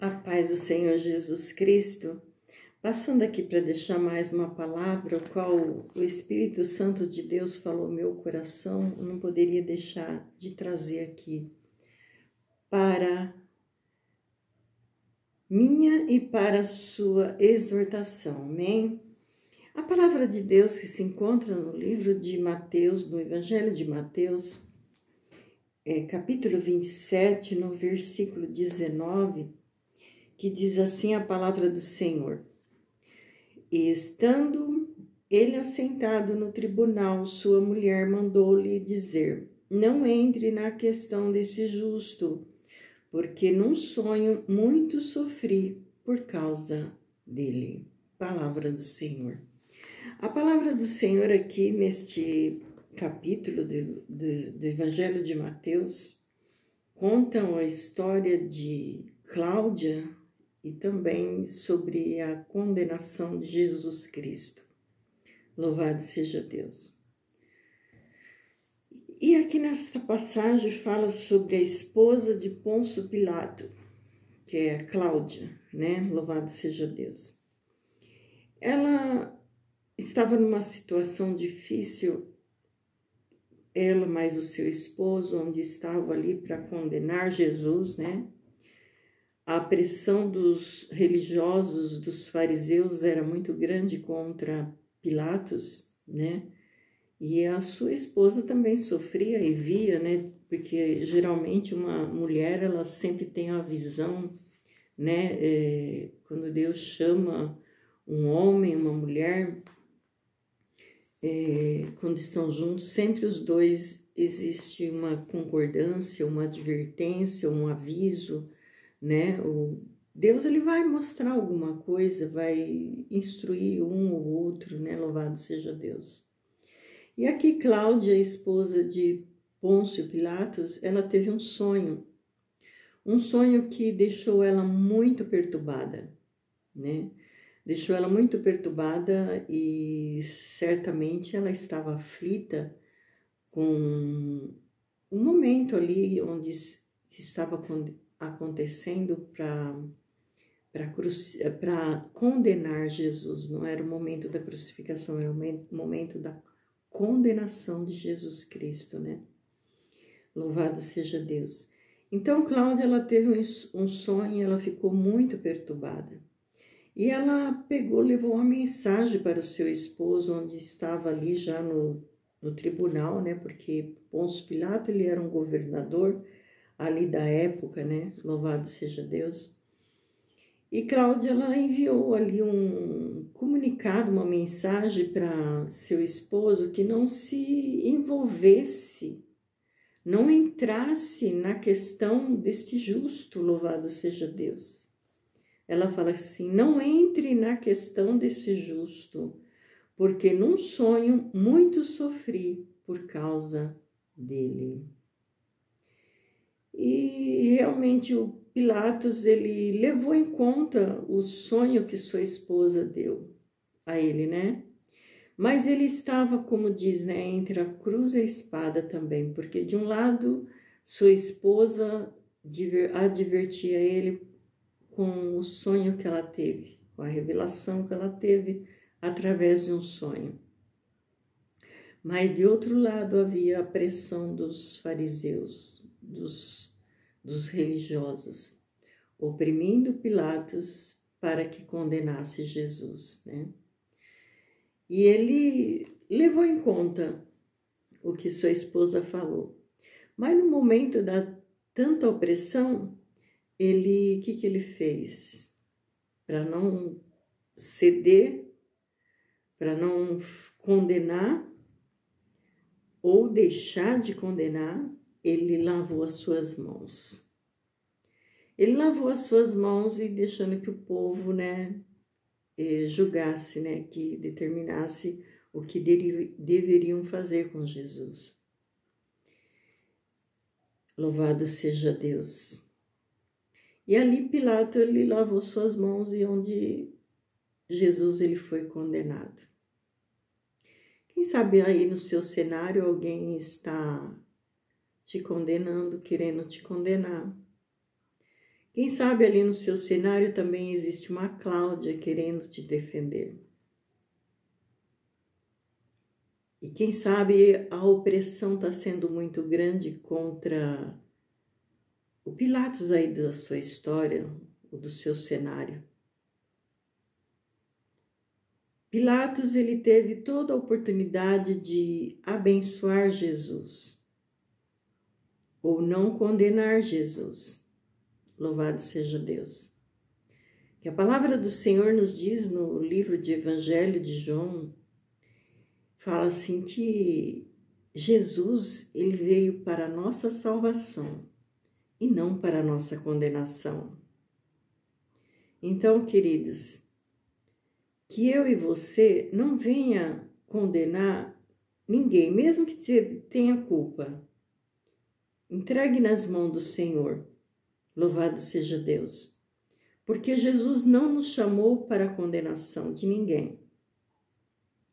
A paz do Senhor Jesus Cristo, passando aqui para deixar mais uma palavra, o qual o Espírito Santo de Deus falou no meu coração, eu não poderia deixar de trazer aqui para minha e para a sua exortação, amém? A palavra de Deus que se encontra no livro de Mateus, no Evangelho de Mateus, capítulo 27, no versículo 19, que diz assim a palavra do Senhor: E estando ele assentado no tribunal, sua mulher mandou-lhe dizer: Não entre na questão desse justo, porque num sonho muito sofri por causa dele. Palavra do Senhor. A palavra do Senhor aqui neste capítulo do Evangelho de Mateus contam a história de Cláudia e também sobre a condenação de Jesus Cristo. Louvado seja Deus. E aqui nesta passagem fala sobre a esposa de Pôncio Pilato, que é Cláudia, né? Louvado seja Deus. Ela estava numa situação difícil, ela mais o seu esposo, onde estava ali para condenar Jesus, né? A pressão dos religiosos, dos fariseus, era muito grande contra Pilatos, né? E a sua esposa também sofria e via, né? Porque geralmente uma mulher, ela sempre tem a visão, né? Quando Deus chama um homem, uma mulher, quando estão juntos, sempre os dois existe uma concordância, uma advertência, um aviso, né? Deus ele vai mostrar alguma coisa, vai instruir um ou outro, né? Louvado seja Deus. E aqui Cláudia, esposa de Pôncio Pilatos, ela teve um sonho que deixou ela muito perturbada, né? Deixou ela muito perturbada e certamente ela estava aflita com um momento ali onde estava acontecendo para condenar Jesus. Não era o momento da crucificação, era o momento da condenação de Jesus Cristo, né? Louvado seja Deus. Então, Cláudia, ela teve um sonho e ela ficou muito perturbada. E ela levou uma mensagem para o seu esposo, onde estava ali já no tribunal, né? Porque Pôncio Pilato, ele era um governador ali da época, né? Louvado seja Deus. E Cláudia, ela enviou ali um comunicado, uma mensagem para seu esposo que não se envolvesse, não entrasse na questão deste justo, louvado seja Deus. Ela fala assim: não entre na questão desse justo, porque num sonho muito sofri por causa dele. E realmente o Pilatos, ele levou em conta o sonho que sua esposa deu a ele, né? Mas ele estava, como diz, né, entre a cruz e a espada também, porque de um lado sua esposa advertia ele com o sonho que ela teve, com a revelação que ela teve através de um sonho. Mas de outro lado havia a pressão dos fariseus, dos religiosos, oprimindo Pilatos para que condenasse Jesus, né? E ele levou em conta o que sua esposa falou. Mas no momento da tanta opressão, o que ele fez? Para não ceder, para não condenar ou deixar de condenar, ele lavou as suas mãos. Ele lavou as suas mãos e deixando que o povo, né, julgasse, né, que determinasse o que deveriam fazer com Jesus. Louvado seja Deus. E ali Pilato, ele lavou suas mãos e onde Jesus ele foi condenado. Quem sabe aí no seu cenário alguém está te condenando, querendo te condenar. Quem sabe ali no seu cenário também existe uma Cláudia querendo te defender. E quem sabe a opressão está sendo muito grande contra o Pilatos aí da sua história, ou do seu cenário. Pilatos, ele teve toda a oportunidade de abençoar Jesus, ou não condenar Jesus. Louvado seja Deus. Que a palavra do Senhor nos diz no livro de Evangelho de João, fala assim que Jesus, ele veio para a nossa salvação e não para a nossa condenação. Então, queridos, que eu e você não venha condenar ninguém, mesmo que tenha culpa. Entregue nas mãos do Senhor. Louvado seja Deus. Porque Jesus não nos chamou para a condenação de ninguém.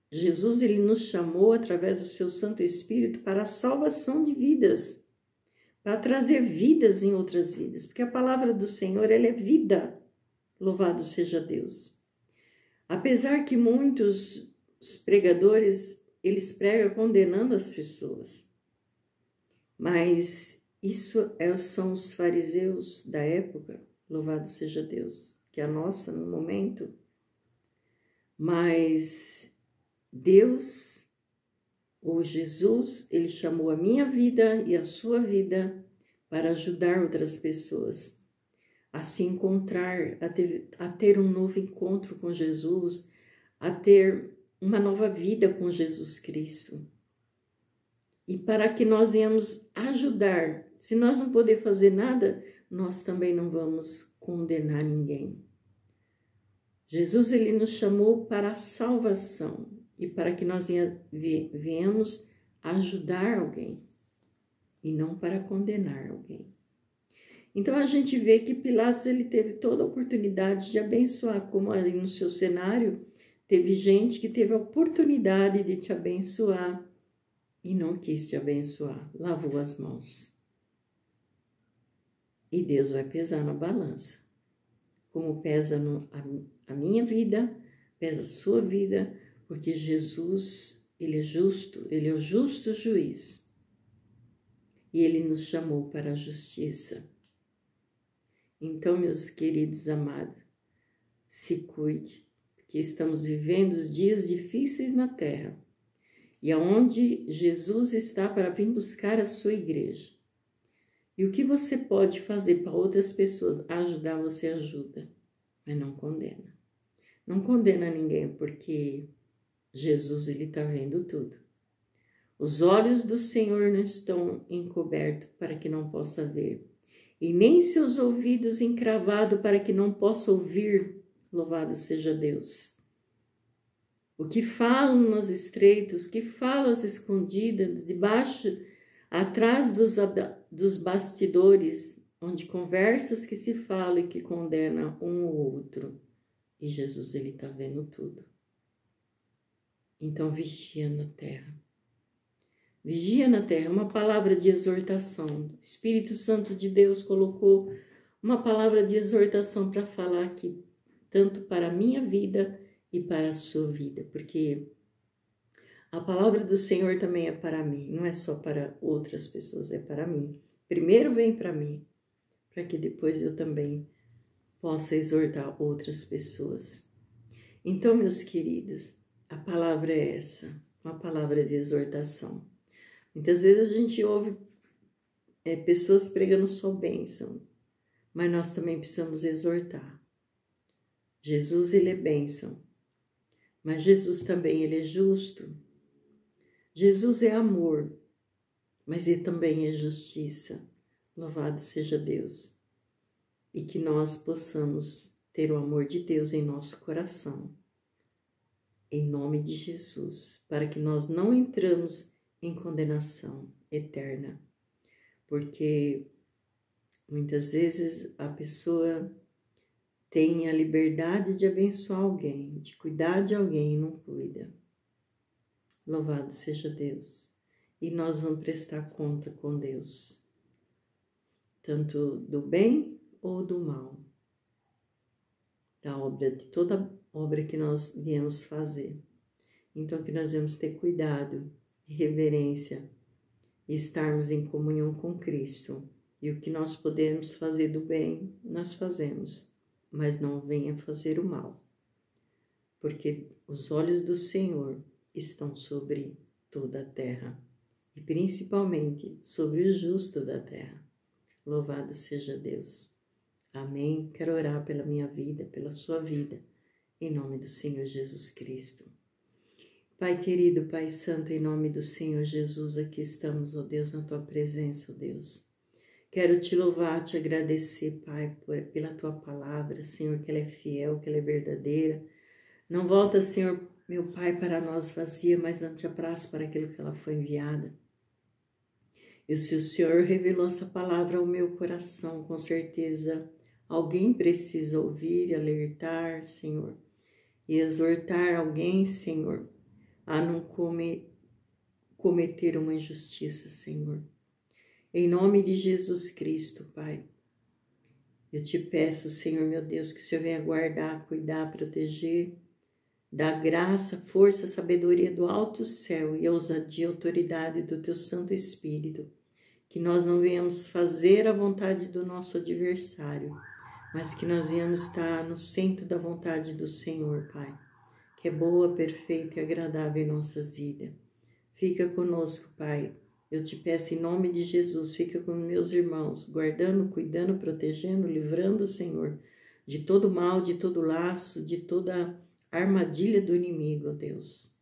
Jesus, ele nos chamou através do seu Santo Espírito para a salvação de vidas, para trazer vidas em outras vidas, porque a palavra do Senhor, ela é vida. Louvado seja Deus. Apesar que muitos pregadores, eles pregam condenando as pessoas, mas isso são os fariseus da época, louvado seja Deus, que é a nossa no momento, mas Deus, ou Jesus, ele chamou a minha vida e a sua vida para ajudar outras pessoas a se encontrar, a ter um novo encontro com Jesus, a ter uma nova vida com Jesus Cristo. E para que nós venhamos ajudar, se nós não poder fazer nada, nós também não vamos condenar ninguém. Jesus, ele nos chamou para a salvação e para que nós venhamos ajudar alguém e não para condenar alguém. Então a gente vê que Pilatos, ele teve toda a oportunidade de abençoar, como ali no seu cenário, teve gente que teve a oportunidade de te abençoar e não quis te abençoar, lavou as mãos. E Deus vai pesar na balança, como pesa a minha vida, pesa a sua vida, porque Jesus, ele é justo, ele é o justo juiz. E ele nos chamou para a justiça. Então, meus queridos amados, se cuide, porque estamos vivendo dias difíceis na terra. E aonde Jesus está para vir buscar a sua igreja. E o que você pode fazer para outras pessoas ajudar, você ajuda, mas não condena. Não condena ninguém, porque Jesus, ele está vendo tudo. Os olhos do Senhor não estão encobertos para que não possa ver, e nem seus ouvidos encravados para que não possa ouvir. Louvado seja Deus. O que falam nas estreitas, o que falam às escondidas, debaixo, atrás dos bastidores, onde conversas que se falam e que condenam um ou outro. E Jesus, ele está vendo tudo. Então, vigia na terra. Vigia na terra, uma palavra de exortação. O Espírito Santo de Deus colocou uma palavra de exortação para falar aqui, tanto para a minha vida e para a sua vida, porque a palavra do Senhor também é para mim, não é só para outras pessoas, é para mim. Primeiro vem para mim, para que depois eu também possa exortar outras pessoas. Então, meus queridos, a palavra é essa, uma palavra de exortação. Muitas vezes a gente ouve pessoas pregando só bênção, mas nós também precisamos exortar. Jesus, ele é bênção, mas Jesus também, ele é justo. Jesus é amor, mas ele também é justiça. Louvado seja Deus. E que nós possamos ter o amor de Deus em nosso coração, em nome de Jesus, para que nós não entramos em condenação eterna, porque muitas vezes a pessoa tem a liberdade de abençoar alguém, de cuidar de alguém e não cuida. Louvado seja Deus. E nós vamos prestar conta com Deus, tanto do bem ou do mal, da obra, de toda obra que nós viemos fazer. Então, que nós devemos ter cuidado e reverência e estarmos em comunhão com Cristo. E o que nós podemos fazer do bem, nós fazemos, mas não venha fazer o mal, porque os olhos do Senhor estão sobre toda a terra, e principalmente sobre o justo da terra. Louvado seja Deus. Amém. Quero orar pela minha vida, pela sua vida, em nome do Senhor Jesus Cristo. Pai querido, Pai santo, em nome do Senhor Jesus, aqui estamos, ó Deus, na tua presença, ó Deus. Quero te louvar, te agradecer, Pai, pela tua palavra, Senhor, que ela é fiel, que ela é verdadeira. Não volta, Senhor, meu Pai, para nós vazia, mas ante apraz para aquilo que ela foi enviada. E se o Senhor revelou essa palavra ao meu coração, com certeza alguém precisa ouvir e alertar, Senhor, e exortar alguém, Senhor, a não cometer uma injustiça, Senhor. Em nome de Jesus Cristo, Pai, eu te peço, Senhor, meu Deus, que o Senhor venha guardar, cuidar, proteger, dar graça, força, sabedoria do alto céu e a ousadia e autoridade do teu Santo Espírito, que nós não venhamos fazer a vontade do nosso adversário, mas que nós venhamos estar no centro da vontade do Senhor, Pai, que é boa, perfeita e agradável em nossas vidas. Fica conosco, Pai. Eu te peço em nome de Jesus, fica com meus irmãos, guardando, cuidando, protegendo, livrando, Senhor, de todo mal, de todo laço, de toda armadilha do inimigo, ó Deus.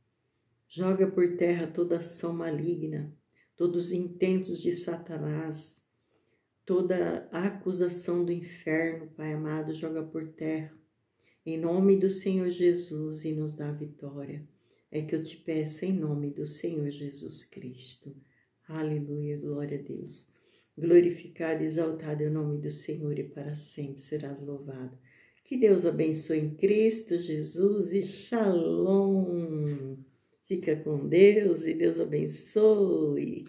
Joga por terra toda ação maligna, todos os intentos de Satanás, toda a acusação do inferno, Pai amado, joga por terra. Em nome do Senhor Jesus e nos dá vitória. É que eu te peço em nome do Senhor Jesus Cristo. Aleluia, glória a Deus. Glorificado e exaltado é o nome do Senhor e para sempre serás louvado. Que Deus abençoe em Cristo Jesus e shalom. Fica com Deus e Deus abençoe.